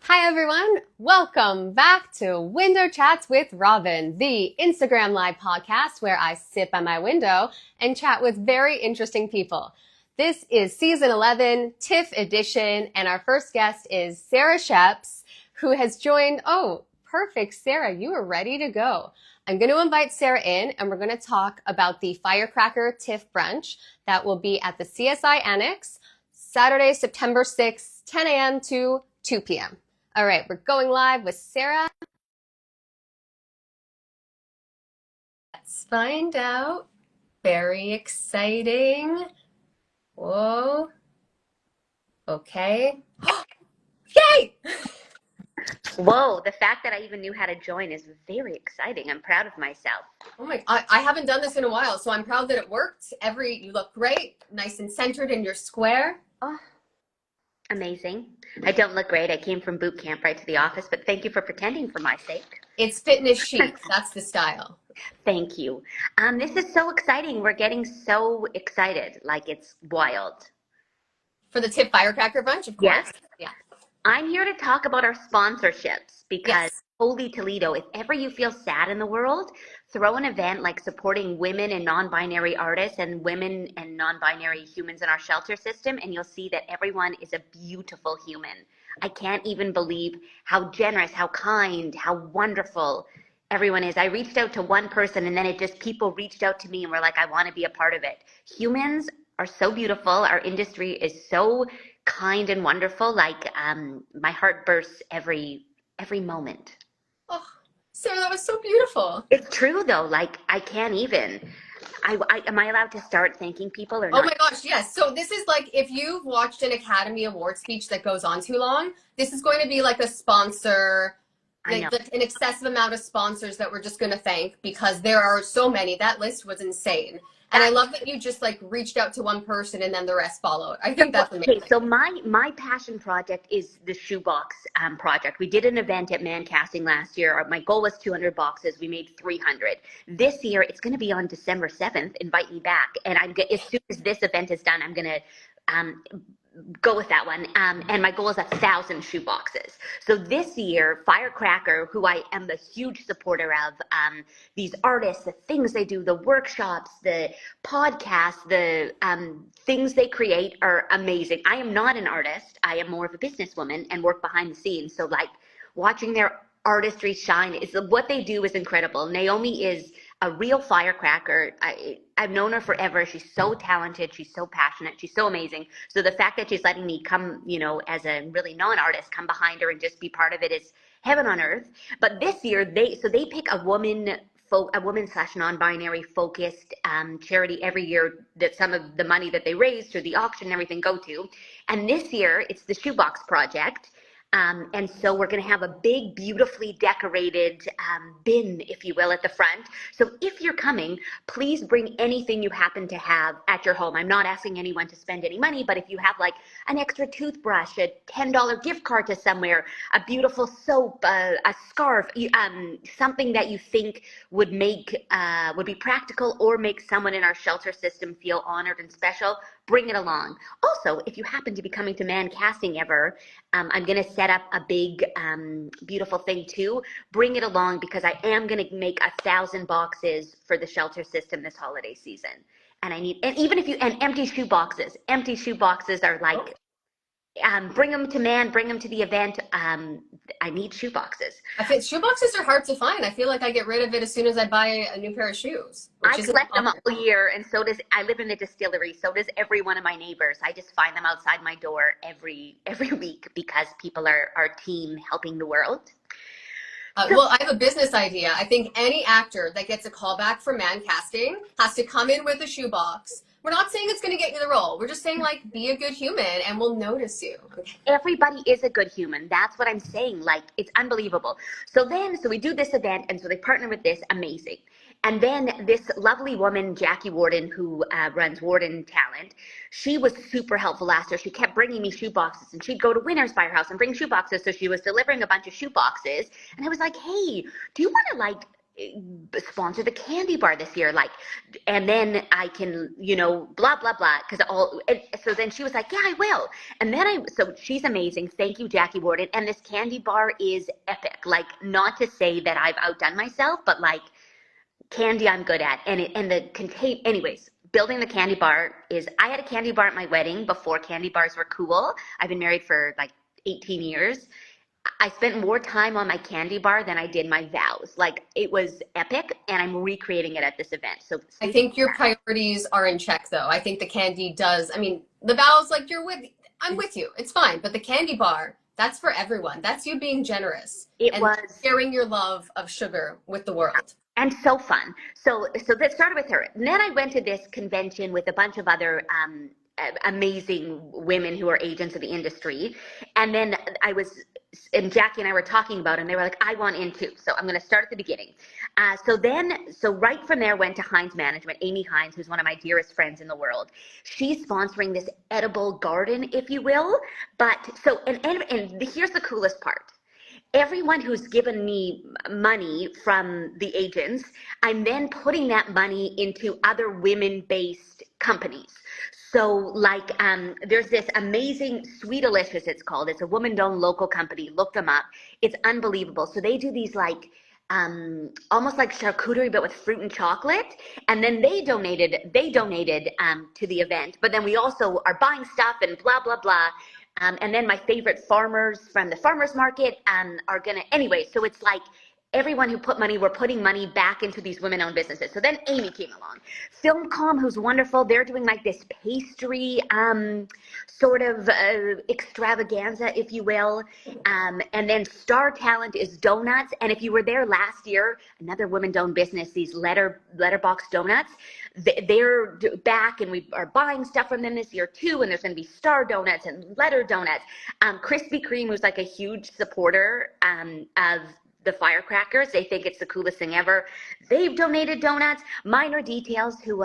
Hi everyone, welcome back to Window Chats with Robyn, the Instagram Live podcast where I sit by my window and chat with very interesting people. This is season 11, TIFF Edition, and our first guest is Sarah Sheps, who has joined. Oh, perfect, Sarah, you are ready to go. I'm going to invite Sarah in and we're going to talk about the Firecracker TIFF Brunch that will be at the CSI Annex, Saturday, September 6th, 10 a.m. to 2 p.m. All right, we're going live with Sarah. Let's find out. Very exciting. Whoa. Okay. Yay! Whoa, the fact that I even knew how to join is very exciting. I'm proud of myself. Oh my, I haven't done this in a while, so I'm proud that it worked. You look great, nice and centered in your square. Oh, amazing. I don't look great. I came from boot camp right to the office, but thank you for pretending for my sake. It's fitness chic. That's the style. Thank you. This is so exciting. We're getting so excited. Like, it's wild. For the TIFF Firecracker Brunch, of course. Yes. Yeah. I'm here to talk about our sponsorships because Yes. holy Toledo, if ever you feel sad in the world, throw an event like supporting women and non-binary artists and women and non-binary humans in our shelter system, and you'll see that everyone is a beautiful human. I can't even believe how generous, how kind, how wonderful everyone is. I reached out to one person and then people reached out to me and were like, I want to be a part of it. Humans are so beautiful. Our industry is so kind and wonderful. Like, my heart bursts every moment. Oh, Sarah, that was so beautiful. It's true though. Like, I can't even. Am I allowed to start thanking people or not? Oh my gosh, yes. So this is like, if you've watched an Academy Award speech that goes on too long, this is going to be like a sponsor, I know. like an excessive amount of sponsors that we're just going to thank because there are so many. That list was insane. And I love that you just like reached out to one person and then the rest followed. I think that's amazing. Okay, so my passion project is the Shoebox project. We did an event at Mann Casting last year. My goal was 200 boxes. We made 300. This year, it's going to be on December 7th. Invite me back. And as soon as this event is done, I'm going to go with that one. And my goal is 1,000 shoe boxes. So this year, Firecracker, who I am a huge supporter of, these artists, the things they do, the workshops, the podcasts, the things they create are amazing. I am not an artist. I am more of a businesswoman and work behind the scenes. So like watching their artistry shine is what they do is incredible. Naomi is a real firecracker. I've known her forever. She's so talented. She's so passionate. She's so amazing. So the fact that she's letting me come, as a really non-artist, come behind her and just be part of it is heaven on earth. But this year, they pick a woman / non-binary focused charity every year that some of the money that they raise through the auction and everything go to. And this year, it's the Shoebox Project. And so we're going to have a big, beautifully decorated bin, if you will, at the front. So if you're coming, please bring anything you happen to have at your home. I'm not asking anyone to spend any money, but if you have like an extra toothbrush, a $10 gift card to somewhere, a beautiful soap, a scarf, something that you think would be practical or make someone in our shelter system feel honored and special, bring it along. Also, if you happen to be coming to Mann Casting ever, I'm going to set up a big, beautiful thing too. Bring it along because I am going to make 1,000 boxes for the shelter system this holiday season. And empty shoe boxes. Empty shoe boxes are like, bring them to Mann, bring them to the event. I need shoe boxes. Shoe boxes are hard to find. I feel like I get rid of it as soon as I buy a new pair of shoes. I collect them all year, and I live in a distillery, so does every one of my neighbors. I just find them outside my door every week because people are our team helping the world. Well, I have a business idea. I think any actor that gets a call back from Mann Casting has to come in with a shoebox. We're not saying it's going to get you the role. We're just saying, like, be a good human and we'll notice you. Okay. Everybody is a good human. That's what I'm saying. Like, it's unbelievable. So we do this event, and so they partner with this. Amazing. And then this lovely woman, Jackie Warden, who runs Warden Talent, she was super helpful last year. She kept bringing me shoe boxes, and she'd go to Winner's Firehouse and bring shoe boxes. So she was delivering a bunch of shoe boxes. And I was like, hey, do you want to, like, sponsor the candy bar this year, like, and then I can, blah blah blah, because so then she was like, yeah, I will. And then so she's amazing, thank you, Jackie Warden. And this candy bar is epic, like, not to say that I've outdone myself, but like, candy I'm good at. Anyways, building the candy bar I had a candy bar at my wedding before candy bars were cool. I've been married for like 18 years. I spent more time on my candy bar than I did my vows. Like, it was epic, and I'm recreating it at this event. So I think your priorities are in check, though. I think the candy does. I mean, the vows, like, I'm with you. It's fine. But the candy bar, that's for everyone. That's you being generous. It was sharing your love of sugar with the world. And so fun. So that started with her. And then I went to this convention with a bunch of other amazing women who are agents of the industry. And then and Jackie and I were talking about it, and they were like, I want in too. So I'm going to start at the beginning. So right from there went to Heinz Management, Amy Heinz, who's one of my dearest friends in the world. She's sponsoring this edible garden, if you will. And here's the coolest part. Everyone who's given me money from the agents, I'm then putting that money into other women-based companies. So like, there's this amazing Sweetalicious, it's called. It's a woman-owned local company. Look them up. It's unbelievable. So they do these like, almost like charcuterie, but with fruit and chocolate. And then they donated to the event. But then we also are buying stuff and blah, blah, blah. And then my favorite farmers from the farmers market anyway, so it's like everyone who put money, we're putting money back into these women-owned businesses. So then Amy came along. Filmcom, who's wonderful, they're doing like this pastry sort of extravaganza, if you will. And then Star Talent is donuts. And if you were there last year, another women-owned business, these letterbox donuts, they're back, and we are buying stuff from them this year too. And there's going to be Star Donuts and Letter Donuts. Krispy Kreme, who's like a huge supporter of the Firecrackers. They think it's the coolest thing ever. They've donated donuts. Minor Details, who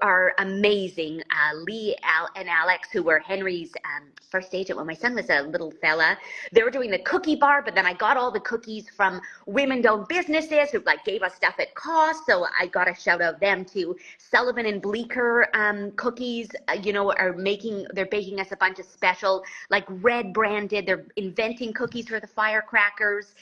are amazing. Lee and Alex, who were Henry's first agent when my son was a little fella. They were doing the cookie bar, but then I got all the cookies from women-owned businesses who like gave us stuff at cost. So I got to shout out them too. Sullivan and Bleecker cookies, they're baking us a bunch of special, like red branded. They're inventing cookies for the Firecrackers.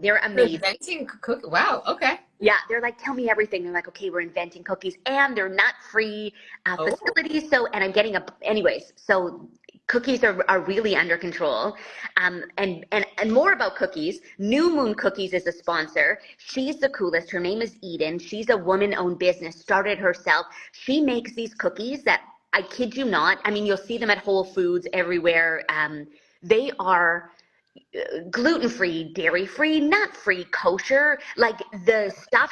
They're amazing. Inventing cookies. Wow. Okay. Yeah, they're like, tell me everything. They're like, okay, we're inventing cookies, and they're nut-free facilities. So, and I'm getting anyways. So cookies are really under control. And more about cookies. New Moon Cookies is a sponsor. She's the coolest. Her name is Eden. She's a woman-owned business, started herself. She makes these cookies that, I kid you not, I mean, you'll see them at Whole Foods everywhere. They are gluten-free, dairy-free, nut-free, kosher. Like the stuff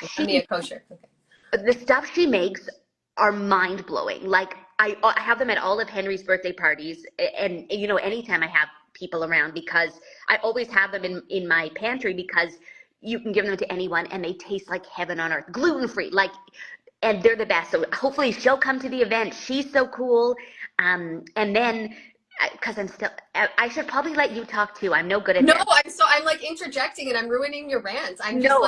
kosher. Okay. The stuff she makes are mind-blowing. Like I have them at all of Henry's birthday parties, and anytime I have people around, because I always have them in my pantry, because you can give them to anyone and they taste like heaven on earth. Gluten-free, and they're the best. So hopefully she'll come to the event. She's so cool. And then, because I should probably let you talk too. I'm no good at this. No, I'm like interjecting and I'm ruining your rants. I'm no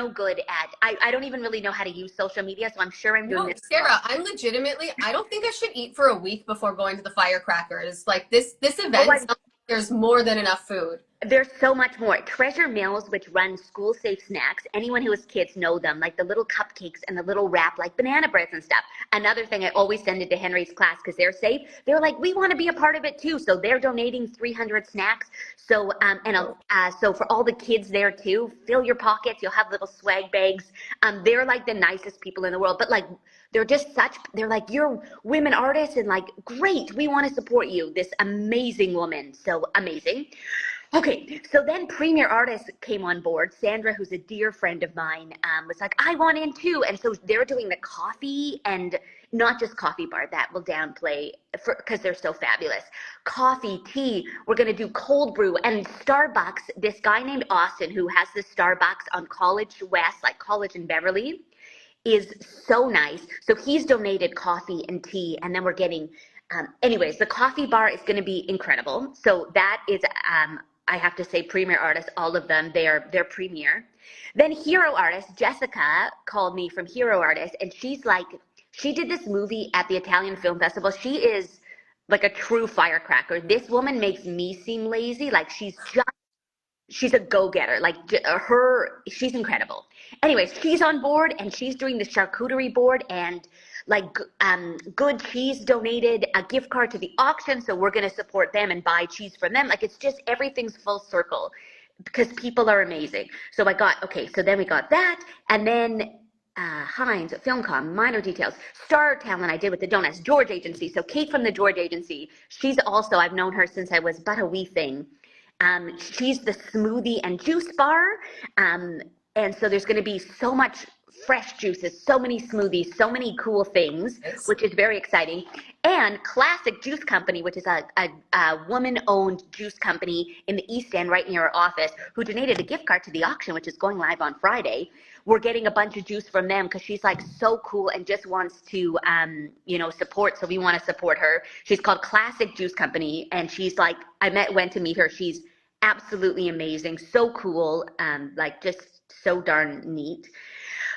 good at, I don't even really know how to use social media, so I'm sure I'm doing this. Sarah, I'm legitimately, I don't think I should eat for a week before going to the Firecrackers. Like this event, there's more than enough food. There's so much more. Treasure Mills, which runs school safe snacks. Anyone who has kids know them, like the little cupcakes and the little wrap, like banana breads and stuff. Another thing, I always send it to Henry's class because they're safe. They're like, we want to be a part of it too. So they're donating 300 snacks. So, so for all the kids there too, fill your pockets. You'll have little swag bags. They're like the nicest people in the world, but like, they're like, you're women artists, and like, great, we want to support you. This amazing woman. So amazing. Okay, so then Premier Artists came on board. Sandra, who's a dear friend of mine, was like, I want in too. And so they're doing the coffee, and not just coffee bar, that will downplay because they're so fabulous. Coffee, tea, we're going to do cold brew. And Starbucks, this guy named Austin, who has the Starbucks on College West, like College in Beverly, is so nice. So he's donated coffee and tea, and then we're getting, anyways, the coffee bar is going to be incredible. So that is, I have to say premier artists, all of them, they're premier. Then hero artist, Jessica called me from Hero Artist, and she's like, she did this movie at the Italian Film Festival. She is like a true firecracker. This woman makes me seem lazy. Like she's a go-getter. Like she's incredible. Anyways, she's on board and she's doing the charcuterie board, and like Good Cheese donated a gift card to the auction, so we're going to support them and buy cheese from them. Like, it's just everything's full circle because people are amazing. So so then we got that, and then Heinz, Filmcom, Minor Details, Star Talent I did with the donuts, George Agency. So Kate from the George Agency, she's also, I've known her since I was but a wee thing. She's the smoothie and juice bar. And so there's going to be so much fresh juices, so many smoothies, so many cool things, which is very exciting. And Classic Juice Company, which is a woman-owned juice company in the East End right near our office, who donated a gift card to the auction, which is going live on Friday. We're getting a bunch of juice from them because she's like so cool and just wants to, support. So we want to support her. She's called Classic Juice Company, and she's like, went to meet her. She's absolutely amazing, so cool, just so darn neat.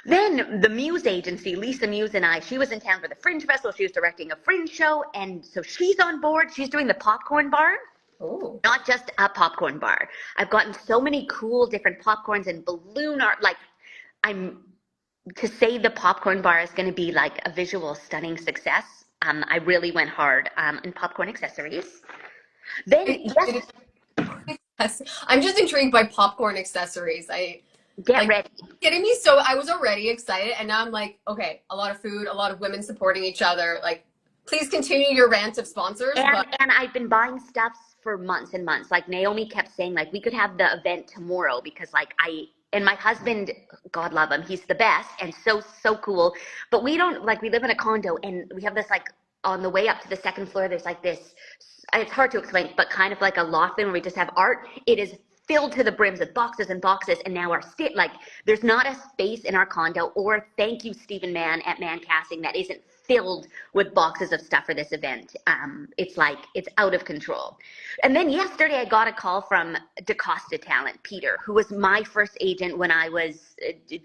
Then the Muse Agency, Lisa Muse and I, she was in town for the Fringe Festival. She was directing a Fringe show, and so she's on board. She's doing the popcorn bar. Ooh. Not just a popcorn bar. I've gotten so many cool different popcorns and balloon art. Like, to say the popcorn bar is going to be like a visual stunning success. I really went hard in popcorn accessories. Then, yes, I'm just intrigued by popcorn accessories. Get ready. Getting me so I was already excited, and now I'm like, okay, a lot of food, a lot of women supporting each other. Like, please continue your rant of sponsors. And I've been buying stuff for months and months. Like, Naomi kept saying, like, we could have the event tomorrow because, like, and my husband, God love him, he's the best and so cool. But we don't, like, we live in a condo, and we have this, like, on the way up to the second floor, there's like this, it's hard to explain, but kind of like a loft thing where we just have art. It is filled to the brims with boxes and boxes, and now there's not a space in our condo, or thank you, Stephen Mann at Mann Casting, that isn't filled with boxes of stuff for this event. It's like, it's out of control. And then yesterday I got a call from DaCosta Talent, Peter, who was my first agent when I was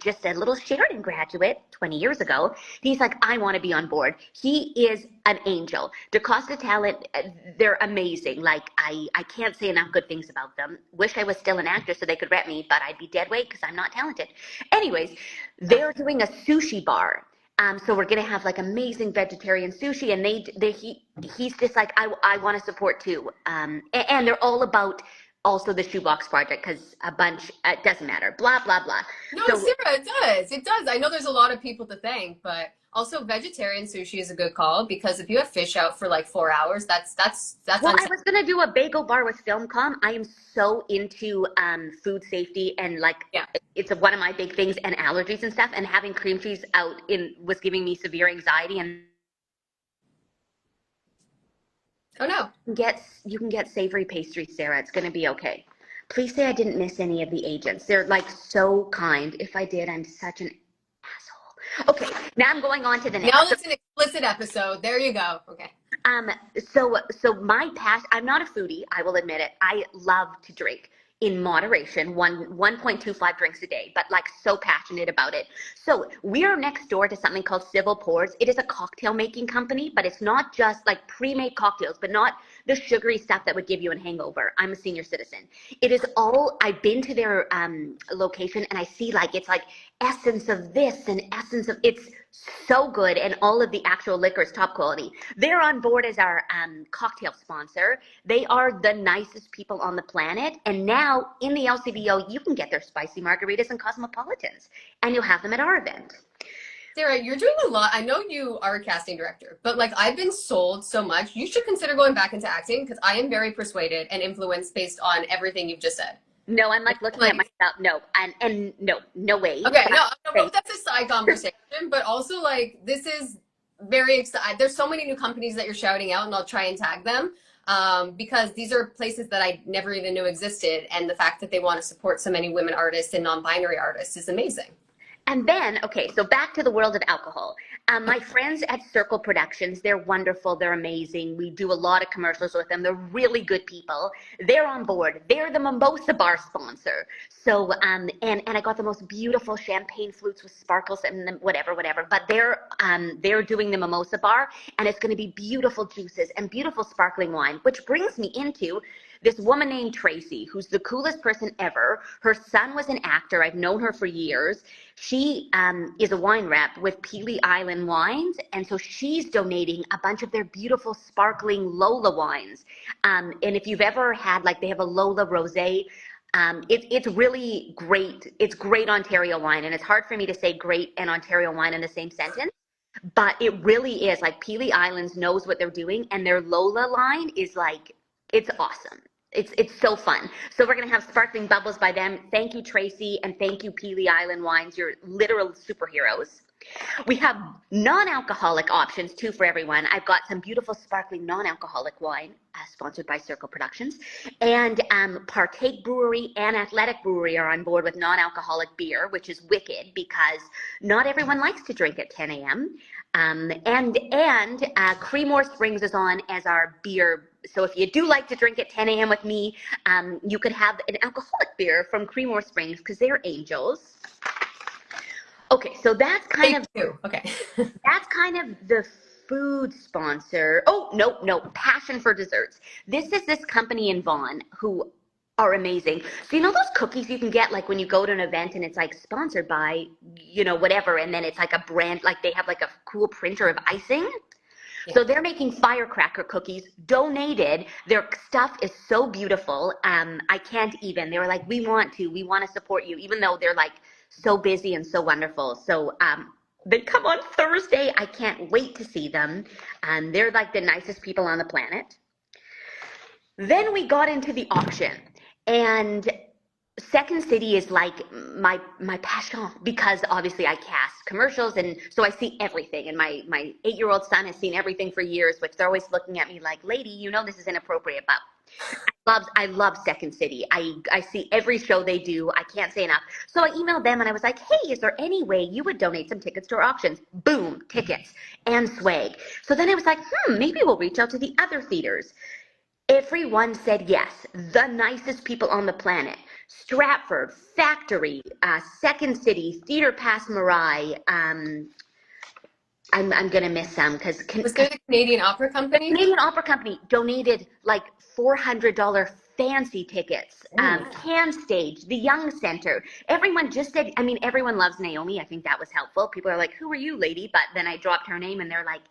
just a little Sheridan graduate 20 years ago. He's like, I want to be on board. He is an angel. DaCosta Talent, they're amazing. Like, I can't say enough good things about them. Wish I was still an actor so they could rep me, but I'd be dead weight because I'm not talented. Anyways, they're doing a sushi bar. So we're going to have like amazing vegetarian sushi, and he's just like, I want to support too. And they're all about also the Shoebox Project, because it doesn't matter, blah, blah, blah. No, Sarah, it does. I know there's a lot of people to thank, but also vegetarian sushi is a good call, because if you have fish out for like 4 hours, that's well, I was gonna do a bagel bar with Filmcom. I am so into food safety, and like, it's one of my big things, and allergies and stuff, and having cream cheese out was giving me severe anxiety. And oh no, you can get savory pastries, Sarah. It's gonna be okay. Please say I didn't miss any of the agents. They're like so kind. If I did, I'm such an asshole. Okay, now I'm going on to the next. Now it's an explicit episode. There you go. Okay. So my passion, I'm not a foodie, I will admit it. I love to drink in moderation, 1.25 drinks a day, but like so passionate about it. So we're next door to something called Civil Pours. It is a cocktail making company, but it's not just like pre-made cocktails, but not the sugary stuff that would give you a hangover. I'm a senior citizen. It is all, I've been to their location, and I see like, it's like essence of this and essence of, it's so good, and all of the actual liquor is top quality. They're on board as our cocktail sponsor. They are the nicest people on the planet, and now in the LCBO you can get their spicy margaritas and cosmopolitans, and you'll have them at our event. Sarah, you're doing a lot. I know you are a casting director, but like, I've been sold so much. You should consider going back into acting, because I am very persuaded and influenced based on everything you've just said. No, I'm like looking at myself. No, and no way. Okay, no, that's a side conversation, but also like, this is very exciting. There's so many new companies that you're shouting out, and I'll try and tag them, because these are places that I never even knew existed, and the fact that they want to support so many women artists and non-binary artists is amazing. And then, okay, so back to the world of alcohol. My friends at Circle Productions, they're wonderful. They're amazing. We do a lot of commercials with them. They're really good people. They're on board. They're the Mimosa Bar sponsor. So, and I got the most beautiful champagne flutes with sparkles and whatever. But they're doing the Mimosa Bar, and it's going to be beautiful juices and beautiful sparkling wine, which brings me into this woman named Tracy, who's the coolest person ever. Her son was an actor. I've known her for years. She is a wine rep with Peely Island Wines, and so she's donating a bunch of their beautiful sparkling Lola wines. And if you've ever had, like, they have a Lola Rosé. It's really great. It's great Ontario wine, and it's hard for me to say great and Ontario wine in the same sentence. But it really is, like, Peely Islands knows what they're doing, and their Lola line is like, it's awesome. It's so fun. So we're going to have sparkling bubbles by them. Thank you, Tracy, and thank you, Peely Island Wines. You're literal superheroes. We have non-alcoholic options too for everyone. I've got some beautiful sparkling non-alcoholic wine sponsored by Circle Productions, and Partake Brewery and Athletic Brewery are on board with non-alcoholic beer, which is wicked because not everyone likes to drink at 10 a.m. And Creemore Springs is on as our beer. So if you do like to drink at 10 a.m. with me, you could have an alcoholic beer from Creemore Springs because they're angels. Okay, so that's kind of that's kind of the food sponsor. Oh, no, Passion for Desserts. This is this company in Vaughan who are amazing. So you know those cookies you can get like when you go to an event and it's like sponsored by, you know, whatever, and then it's like a brand, like they have like a cool printer of icing. Yeah. So they're making Firecracker cookies, donated. Their stuff is so beautiful. I can't even. They were like, we want to support you, even though they're like so busy and so wonderful. So they come on Thursday. I can't wait to see them. They're like the nicest people on the planet. Then we got into the auction, and Second City is like my passion because obviously I cast commercials, and so I see everything. And my 8-year-old son has seen everything for years, which they're always looking at me like, lady, you know this is inappropriate, but I love Second City. I see every show they do. I can't say enough. So I emailed them and I was like, hey, is there any way you would donate some tickets to our auctions? Boom, tickets and swag. So then I was like, maybe we'll reach out to the other theaters. Everyone said yes. The nicest people on the planet. Stratford, Factory, Second City, Theatre Pass Marais. I'm gonna miss some because was there the Canadian Opera Company? The Canadian Opera Company donated like $400 fancy tickets. Can Stage, the Young Center. Everyone just said. I mean, everyone loves Naomi. I think that was helpful. People are like, "Who are you, lady?" But then I dropped her name, and they're like,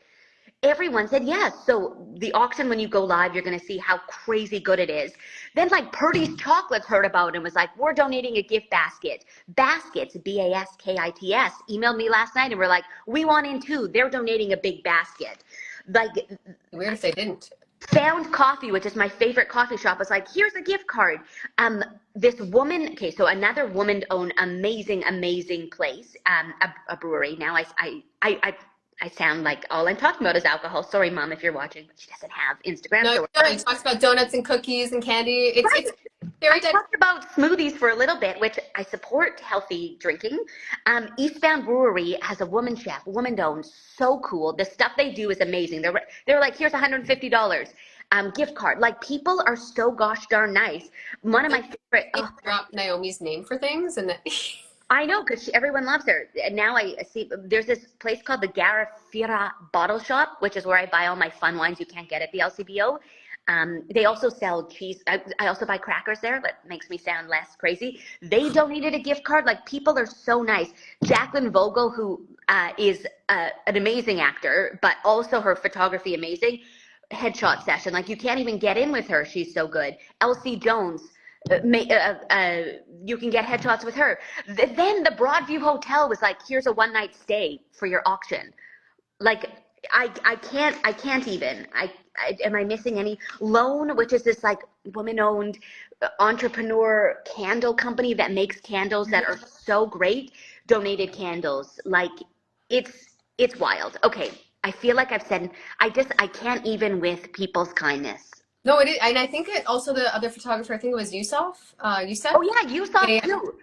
everyone said yes. So the auction, when you go live, you're going to see how crazy good it is. Then like Purdy's Chocolates heard about it and was like, we're donating a gift basket. Baskets, Baskits, emailed me last night and were like, we want in too. They're donating a big basket. Like, weird if they didn't. Found Coffee, which is my favorite coffee shop, was like, here's a gift card. This woman, okay, so another woman-owned amazing place, a brewery. Now I sound like all I'm talking about is alcohol. Sorry, Mom, if you're watching, but she doesn't have Instagram. No, he talks about donuts and cookies and candy. It's very I talked about smoothies for a little bit, which I support healthy drinking. Eastbound Brewery has a woman chef, woman-owned, so cool. The stuff they do is amazing. They're like, here's $150 gift card. Like, people are so gosh darn nice. One of my favorite. They drop Naomi's name for things, and then. I know, because everyone loves her. And now I see there's this place called the Garafira Bottle Shop, which is where I buy all my fun wines you can't get at the LCBO. They also sell cheese. I also buy crackers there. That makes me sound less crazy. They donated a gift card. Like, people are so nice. Jacqueline Vogel, who is an amazing actor, but also her photography amazing. Headshot session. Like, you can't even get in with her. She's so good. Elsie Jones. You can get headshots with her. Then the Broadview Hotel was like, here's a one-night stay for your auction. Like, I can't even. Am I missing any? Loan, which is this like woman-owned entrepreneur candle company that makes candles that are so great, donated candles. Like, it's wild. Okay, I feel like I've said, I can't even with people's kindness. No, it is, and I think it also the other photographer. I think it was Yusuf. Yusuf. Oh yeah, Yusuf too.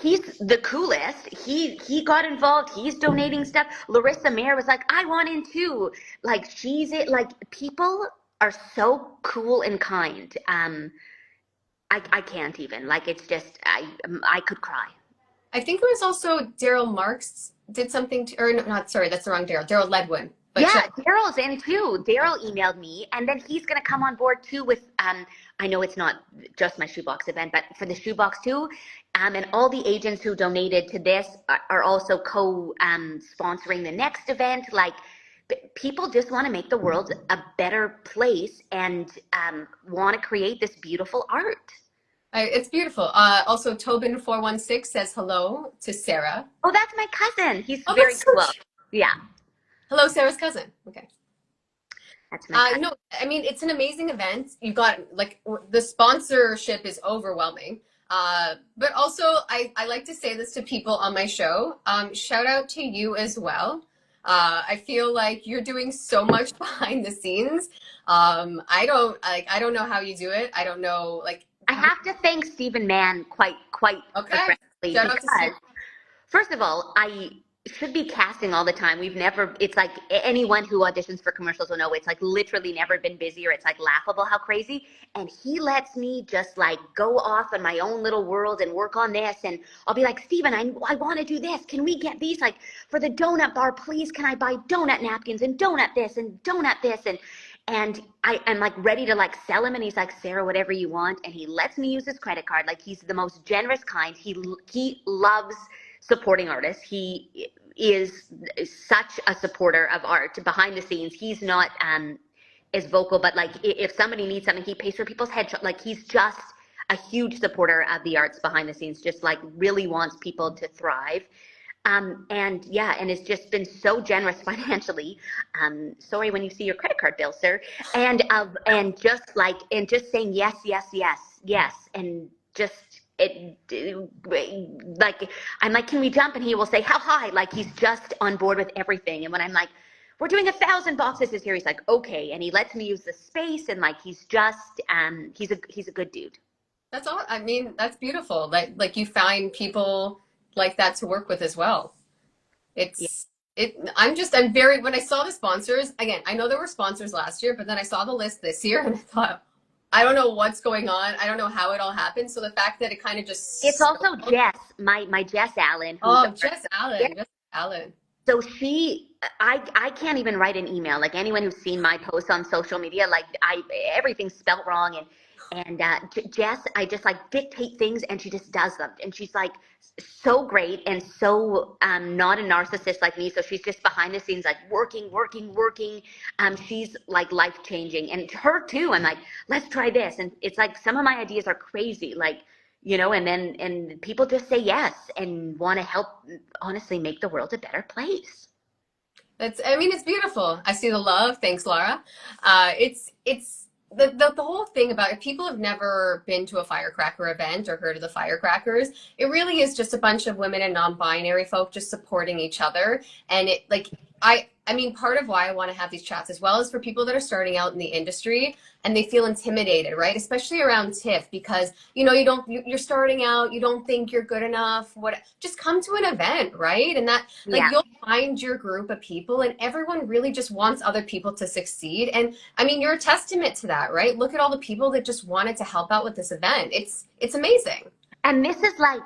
he's the coolest. He got involved. He's donating stuff. Larissa Mayer was like, I want in too. Like she's it. Like people are so cool and kind. I can't even. Like it's just I could cry. I think it was also Daryl Marks did something to, or no, not, sorry, that's the wrong Daryl. Daryl Ledwin. But Yeah, Daryl's in too. Daryl emailed me, and then he's going to come on board too with, I know it's not just my Shoebox event, but for the Shoebox too. And all the agents who donated to this are also co-sponsoring the next event. Like, people just want to make the world a better place and want to create this beautiful art. It's beautiful. Also, Tobin416 says hello to Sarah. Oh, that's my cousin. He's Oh, very that's so cool. cute. Yeah, Hello, Sarah's cousin. Okay. that's my cousin. No, I mean, it's an amazing event. You got, like, the sponsorship is overwhelming. But also, I like to say this to people on my show. Shout out to you as well. I feel like you're doing so much behind the scenes. I don't know how you do it. I don't know, like. I have to thank Stephen Mann quite Okay. aggressively Shout out to because, Steve. first of all, I should be casting all the time. We've never, it's like anyone who auditions for commercials will know it's like literally never been busier. It's like laughable how crazy. And he lets me just like go off in my own little world and work on this. And I'll be like, Stephen, I want to do this. Can we get these? Like for the donut bar, please, can I buy donut napkins and donut this and donut this? And I'm like ready to like sell him, and he's like, Sarah, whatever you want. And he lets me use his credit card. Like he's the most generous kind. He loves supporting artists. He is such a supporter of art behind the scenes. He's not as vocal, but like if somebody needs something, he pays for people's headshots. Like he's just a huge supporter of the arts behind the scenes. Just like really wants people to thrive. And yeah, and it's just been so generous financially. Sorry when you see your credit card bill, sir. And just like, and just saying yes, yes, yes, yes. And just, like, I'm like, can we jump? And he will say, how high? Like he's just on board with everything. And when I'm like, we're doing 1,000 boxes this year, he's like, okay. And he lets me use the space. And like, he's just, he's a good dude. That's all. I mean, that's beautiful. Like you find people like that to work with as well. Yeah. I'm very, when I saw the sponsors, again, I know there were sponsors last year, but then I saw the list this year and I thought, I don't know what's going on. I don't know how it all happened. So the fact that it kind of just. It's also Jess, my Jess Allen. Oh, Jess Allen. Jess Allen. So I can't even write an email. Like anyone who's seen my posts on social media, like everything's spelt wrong. And Jess, I just like dictate things and she just does them. And she's like so great and so not a narcissist like me. So she's just behind the scenes, like working. She's like life changing, and her too. I'm like, let's try this. And it's like some of my ideas are crazy, like, you know, and people just say yes and want to help honestly make the world a better place. I mean, it's beautiful. I see the love. Thanks, Laura. It's the whole thing about, if people have never been to a Firecracker event or heard of the Firecrackers, it really is just a bunch of women and non-binary folk just supporting each other. And it, like, I mean, part of why I want to have these chats as well is for people that are starting out in the industry and they feel intimidated, right? Especially around TIFF, because, you know, you're starting out, you don't think you're good enough, just come to an event, right? And that, like, Yeah. you'll find your group of people, and everyone really just wants other people to succeed. And I mean, you're a testament to that, right? Look at all the people that just wanted to help out with this event. It's amazing. And this is like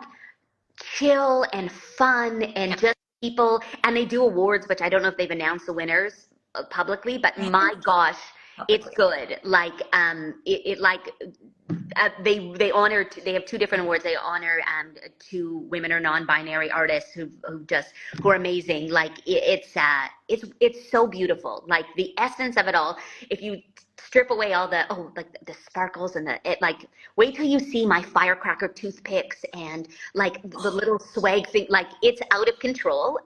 chill and fun and just people, and they do awards, which I don't know if they've announced the winners publicly, but my gosh, it's good. Like they honor, they have two different awards. They honor two women or non-binary artists who are amazing. Like it's so beautiful. Like the essence of it all. If you strip away all the like the sparkles and like wait till you see my firecracker toothpicks and like the little swag thing. Like it's out of control.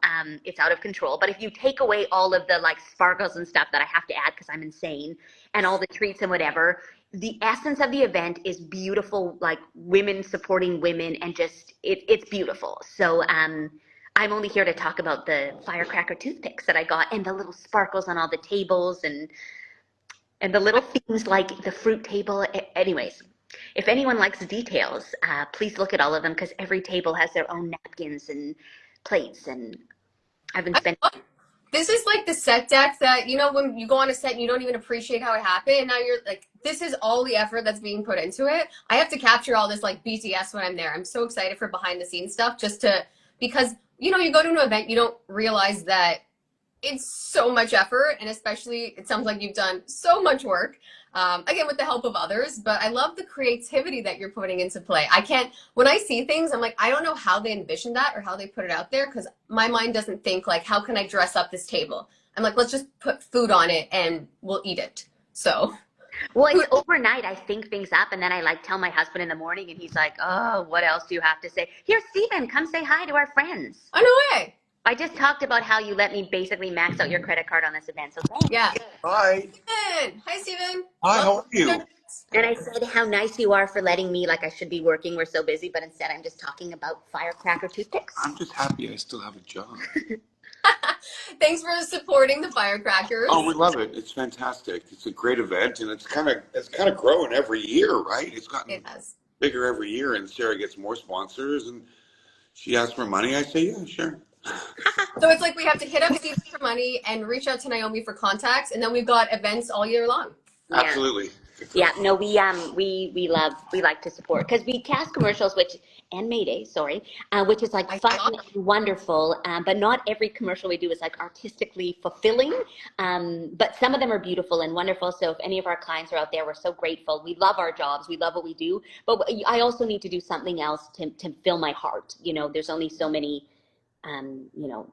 It's out of control. But if you take away all of the like sparkles and stuff that I have to add because I'm insane, and all the treats and whatever, the essence of the event is beautiful, like women supporting women, and just it's beautiful. So I'm only here to talk about the firecracker toothpicks that I got and the little sparkles on all the tables and the little things like the fruit table. Anyways, If anyone likes details, please look at all of them because every table has their own napkins and plates, and I've been spending. This is like the set deck that, you know, when you go on a set and you don't even appreciate how it happened, and now you're like, this is all the effort that's being put into it. I have to capture all this like BTS when I'm there. I'm so excited for behind the scenes stuff because, you know, you go to an event, you don't realize that it's so much effort, and especially it sounds like you've done so much work, again with the help of others, but I love the creativity that you're putting into play. I can't, when I see things, I'm like, I don't know how they envisioned that or how they put it out there, because my mind doesn't think like, how can I dress up this table? I'm like, let's just put food on it and we'll eat it. So Well, it's overnight. I think things up, and then I like tell my husband in the morning, and he's like, "Oh, what else do you have to say? Here, Stephen, come say hi to our friends." oh no way. I just talked about how you let me basically max out your credit card on this event. So thanks. Yeah. Hi. Steven. Hi, Steven. Hi, how are you? And I said how nice you are for letting me, like I should be working, we're so busy, but instead I'm just talking about Firecracker toothpicks. I'm just happy I still have a job. Thanks for supporting the Firecrackers. Oh, we love it. It's fantastic. It's a great event, and it's kind of growing every year, right? It's gotten It has. bigger every year, and Sarah gets more sponsors, and she asks for money. I say, yeah, sure. So it's like we have to hit up Steven for money and reach out to Naomi for contacts, and then we've got events all year long. Yeah. Absolutely. Yeah, no, we like to support because we cast commercials, and Mayday, sorry, which is like fun and wonderful. But not every commercial we do is like artistically fulfilling. But some of them are beautiful and wonderful. So if any of our clients are out there, we're so grateful. We love our jobs. We love what we do. But I also need to do something else to fill my heart. You know, there's only so many, you know,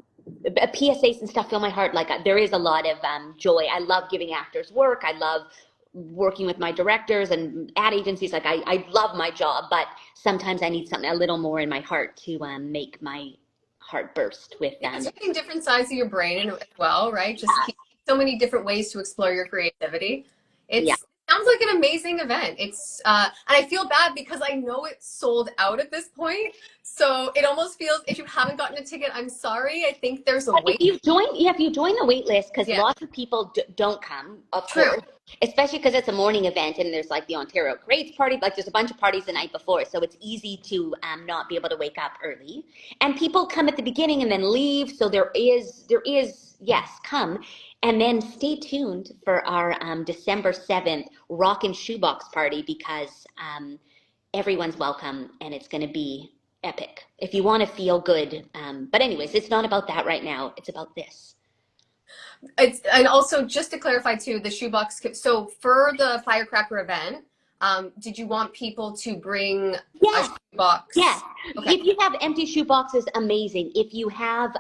PSAs and stuff fill my heart. Like there is a lot of joy. I love giving actors work. I love working with my directors and ad agencies. Like I love my job, but sometimes I need something a little more in my heart to make my heart burst with It's using different sides of your brain as well, right? Just so many different ways to explore your creativity. It sounds like an amazing event. It's and I feel bad because I know it's sold out at this point. So it almost feels, if you haven't gotten a ticket, I'm sorry. I think there's a wait. If you join the wait list, because lots of people don't come, of course, especially because it's a morning event and there's like the Ontario Creates party, like there's a bunch of parties the night before, so it's easy to not be able to wake up early. And people come at the beginning and then leave, so there is yes, come. And then stay tuned for our December 7th Rockin' Shoebox party, because everyone's welcome and it's going to be epic if you want to feel good. But anyways, it's not about that right now. It's about this. And also just to clarify too, the shoebox. So for the Firecracker event, did you want people to bring a shoebox? Yes. Okay. If you have empty shoe boxes, amazing. If you have,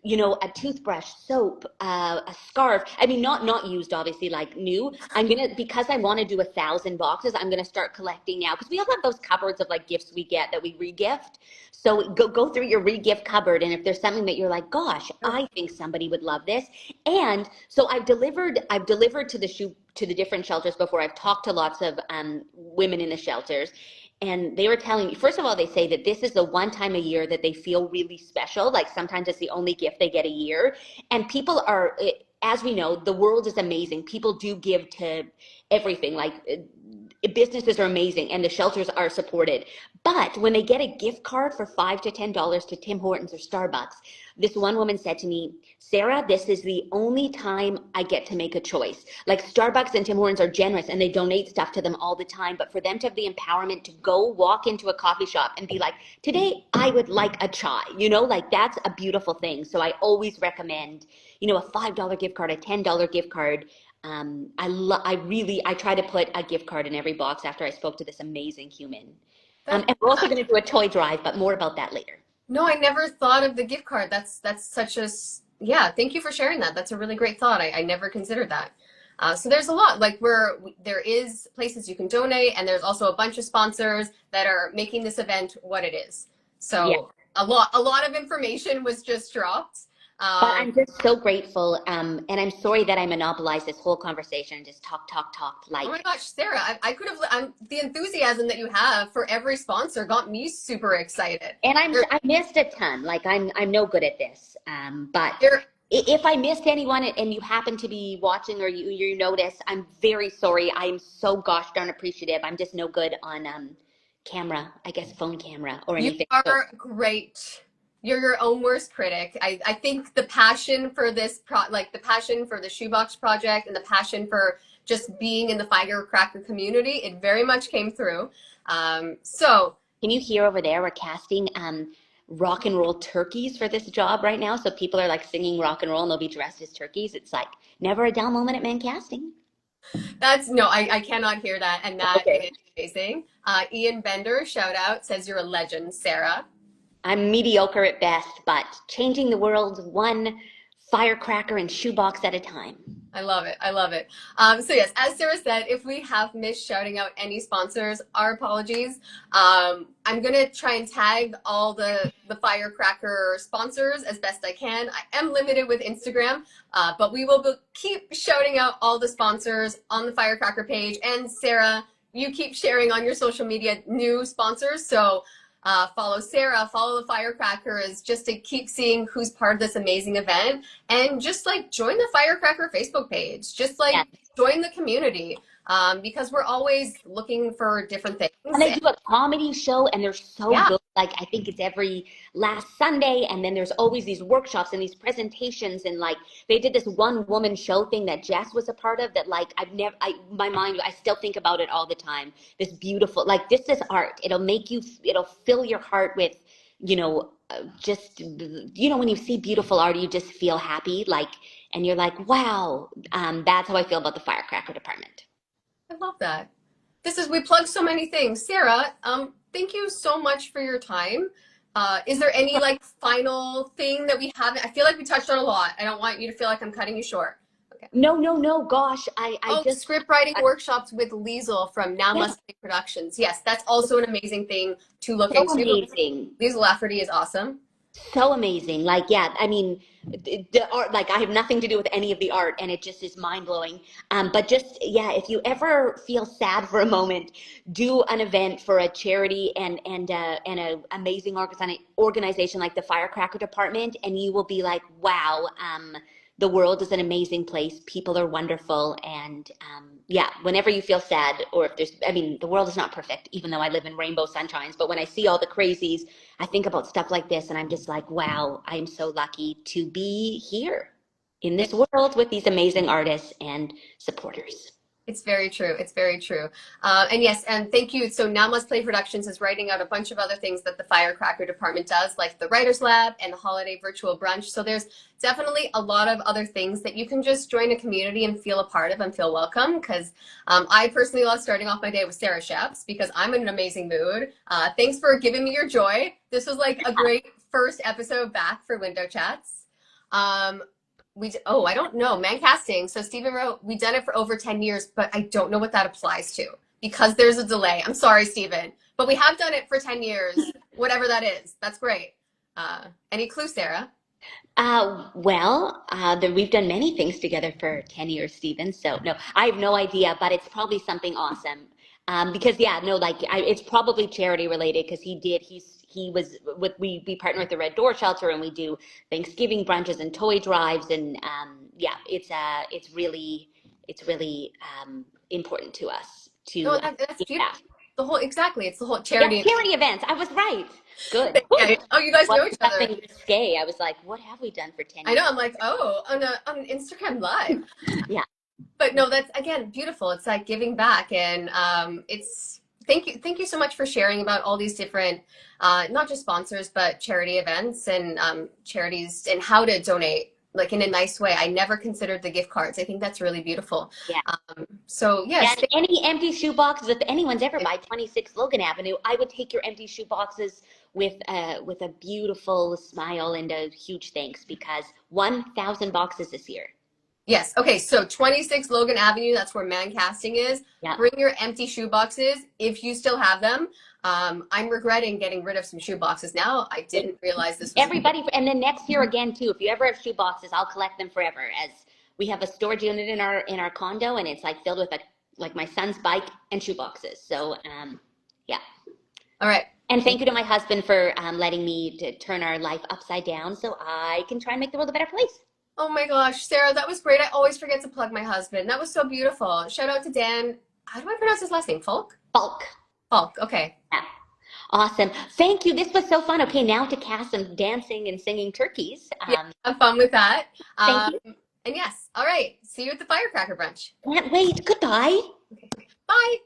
you know, a toothbrush, soap, a scarf. I mean, not used, obviously, like new. Because I want to do 1,000 boxes, I'm gonna start collecting now, because we all have those cupboards of like gifts we get that we regift. So go through your regift cupboard, and if there's something that you're like, gosh, I think somebody would love this. And so I've delivered to the different shelters before. I've talked to lots of women in the shelters. And they were telling me, first of all, they say that this is the one time a year that they feel really special. Like sometimes it's the only gift they get a year. And people are, as we know, the world is amazing. People do give to everything. Like businesses are amazing and the shelters are supported. But when they get a gift card for $5 to $10 to Tim Hortons or Starbucks, this one woman said to me, Sarah, this is the only time I get to make a choice. Like Starbucks and Tim Hortons are generous and they donate stuff to them all the time. But for them to have the empowerment to go walk into a coffee shop and be like, today I would like a chai, you know, like that's a beautiful thing. So I always recommend, you know, a $5 gift card, a $10 gift card. I try to put a gift card in every box after I spoke to this amazing human. And we're also going to do a toy drive, but more about that later. No, I never thought of the gift card. That's such a, yeah, thank you for sharing that. That's a really great thought. I never considered that. So there's a lot, like there is places you can donate, and there's also a bunch of sponsors that are making this event what it is. So a lot of information was just dropped. But I'm just so grateful, and I'm sorry that I monopolized this whole conversation. Just talk. Like, oh my gosh, Sarah, I could have. The enthusiasm that you have for every sponsor got me super excited. And I missed a ton. Like I'm no good at this. But If I missed anyone and you happen to be watching or you notice, I'm very sorry. I'm so gosh darn appreciative. I'm just no good on camera, I guess phone camera or You anything. So, are great. You're your own worst critic. I think the passion for this like the passion for the Shoebox project and the passion for just being in the Firecracker community, it very much came through. So can you hear over there? We're casting rock and roll turkeys for this job right now. So people are like singing rock and roll and they'll be dressed as turkeys. It's like never a dull moment at Mann Casting. that's no, I cannot hear that, and that Okay. is amazing. Ian Bender, shout out, says you're a legend, Sarah. I'm mediocre at best, but changing the world one firecracker and shoebox at a time. I love it. I love it. So yes, as Sarah said, if we have missed shouting out any sponsors, our apologies. I'm gonna try and tag all the Firecracker sponsors as best I can. I am limited with Instagram, but we will keep shouting out all the sponsors on the Firecracker page. And Sarah, you keep sharing on your social media new sponsors. So follow Sarah, follow the Firecrackers, just to keep seeing who's part of this amazing event, and just like join the Firecracker Facebook page, just like Yes. join the community, because we're always looking for different things. And they do a comedy show and they're so Yeah. good. Like I think it's every last Sunday and then there's always these workshops and these presentations and like they did this one woman show thing that Jess was a part of that like I still think about it all the time. This beautiful, like this is art. It'll fill your heart with, just, when you see beautiful art, you just feel happy. Like, and you're like, wow, that's how I feel about the Firecracker department. I love that. We plug so many things. Sarah, thank you so much for your time. Is there any like final thing that we haven't? I feel like we touched on a lot. I don't want you to feel like I'm cutting you short. Okay. No. Gosh, I just script writing workshops with Liesel from Now yeah, Must Play Productions. Yes, that's also an amazing thing to look so into. amazing. Liesel Lafferty is awesome. So amazing. Like, yeah, I mean, the art, like, I have nothing to do with any of the art, and it just is mind blowing. But just, yeah, if you ever feel sad for a moment, do an event for a charity and an amazing organization like the Firecracker Department, and you will be like, wow, the world is an amazing place. People are wonderful. And yeah, whenever you feel sad, or if the world is not perfect, even though I live in rainbow sunshines, but when I see all the crazies, I think about stuff like this and I'm just like, wow, I'm so lucky to be here in this world with these amazing artists and supporters. It's very true. It's very true. And yes, and thank you. So Now Must Play Productions is writing out a bunch of other things that the Firecracker department does, like the Writers Lab and the Holiday Virtual Brunch. So there's definitely a lot of other things that you can just join a community and feel a part of and feel welcome. Because I personally love starting off my day with Sarah Sheps because I'm in an amazing mood. Thanks for giving me your joy. This was like a great first episode back for Window Chats. I don't know. Mann Casting. So Stephen wrote, we done it for over 10 years, but I don't know what that applies to because there's a delay. I'm sorry, Stephen, but we have done it for 10 years, whatever that is. That's great. Any clue, Sarah? We've done many things together for 10 years, Stephen. So no, I have no idea, but it's probably something awesome. Because yeah, no, like it's probably charity related because we partner with the Red Door Shelter and we do Thanksgiving brunches and toy drives and yeah, it's really important to us to No, that's beautiful. yeah. It's the whole charity. Yeah, charity events. I was right. Good. Yeah. Oh, you guys know each other. Nothing risque. I was like, what have we done for 10 years? I know. I'm like, oh, on an Instagram Live. Yeah. But no, that's again beautiful. It's like giving back, and thank you so much for sharing about all these different, not just sponsors, but charity events and charities and how to donate like in a nice way. I never considered the gift cards. I think that's really beautiful. Yeah. So yes. And any empty shoe boxes, if anyone's ever by 26 Logan Avenue, I would take your empty shoe boxes with a beautiful smile and a huge thanks because 1,000 boxes this year. Yes. Okay. So 26 Logan Avenue, that's where Mann Casting is. Yeah. Bring your empty shoe boxes if you still have them. I'm regretting getting rid of some shoe boxes now. I didn't realize this was everybody. And then next year again, too, if you ever have shoe boxes, I'll collect them forever as we have a storage unit in our condo and it's like filled with like my son's bike and shoe boxes. So, yeah. All right. And thank you to my husband for letting me to turn our life upside down so I can try and make the world a better place. Oh my gosh, Sarah, that was great. I always forget to plug my husband. That was so beautiful. Shout out to Dan. How do I pronounce his last name? Falk? Bulk. Falk. Okay. Yeah. Awesome. Thank you. This was so fun. Okay, now to cast some dancing and singing turkeys. Yeah, have fun with that. Thank you. And yes, all right. See you at the Firecracker Brunch. Can't wait. Goodbye. Okay. Bye.